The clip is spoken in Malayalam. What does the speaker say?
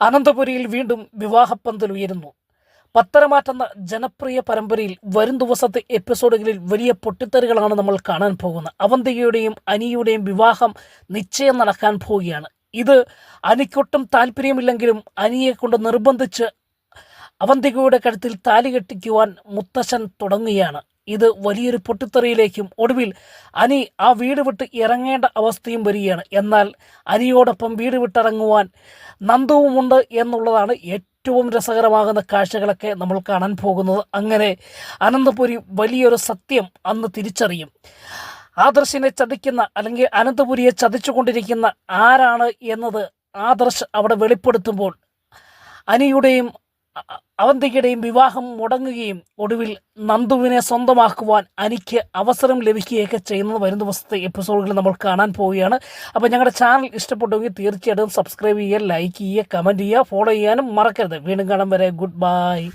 അനന്തപുരിയിൽ വീണ്ടും വിവാഹപ്പന്തൽ ഉയരുന്നു. പത്തരമാറ്റെന്ന ജനപ്രിയ പരമ്പരയിൽ വരും ദിവസത്തെ എപ്പിസോഡുകളിൽ വലിയ പൊട്ടിത്തെറികളാണ് നമ്മൾ കാണാൻ പോകുന്നത്. അവന്തികയുടെയും അനിയുടെയും വിവാഹം നിശ്ചയം നടക്കാൻ പോവുകയാണ്. ഇത് അനിക്കൊട്ടും താല്പര്യമില്ലെങ്കിലും അനിയെ കൊണ്ട് നിർബന്ധിച്ച് അവന്തികയുടെ കഴുത്തിൽ താലി കെട്ടിക്കുവാൻ മുത്തശ്ശൻ തുടങ്ങുകയാണ്. ഇത് വലിയൊരു പൊട്ടിത്തെറിയിലേക്കും ഒടുവിൽ അനി ആ വീട് വിട്ട് ഇറങ്ങേണ്ട അവസ്ഥയും വരികയാണ്. എന്നാൽ അനിയോടൊപ്പം വീട് വിട്ടിറങ്ങുവാൻ നന്ദുവുമുണ്ട് എന്നുള്ളതാണ് ഏറ്റവും രസകരമാകുന്ന കാഴ്ചകളൊക്കെ നമ്മൾ കാണാൻ പോകുന്നത്. അങ്ങനെ അനന്തപുരി വലിയൊരു സത്യം അന്ന് തിരിച്ചറിയും. ആദർശിനെ ചതിക്കുന്ന അല്ലെങ്കിൽ അനന്തപുരിയെ ചതിച്ചുകൊണ്ടിരിക്കുന്ന ആരാണ് എന്നത് ആദർശ് അവിടെ വെളിപ്പെടുത്തുമ്പോൾ അനിയുടെയും അവന്തികയുടെയും വിവാഹം മുടങ്ങുകയും ഒടുവിൽ നന്ദുവിനെ സ്വന്തമാക്കുവാൻ അനിക്ക് അവസരം ലഭിക്കുകയൊക്കെ ചെയ്യുന്നത് വരും ദിവസത്തെ എപ്പിസോഡുകളിൽ നമ്മൾ കാണാൻ പോവുകയാണ്. അപ്പോൾ ഞങ്ങളുടെ ചാനൽ ഇഷ്ടപ്പെട്ടുവെങ്കിൽ തീർച്ചയായിട്ടും സബ്സ്ക്രൈബ് ചെയ്യുക, ലൈക്ക് ചെയ്യുക, കമൻറ്റ് ചെയ്യുക, ഫോളോ ചെയ്യാനും മറക്കരുത്. വീണ്ടും കാണാൻ വരെ ഗുഡ് ബൈ.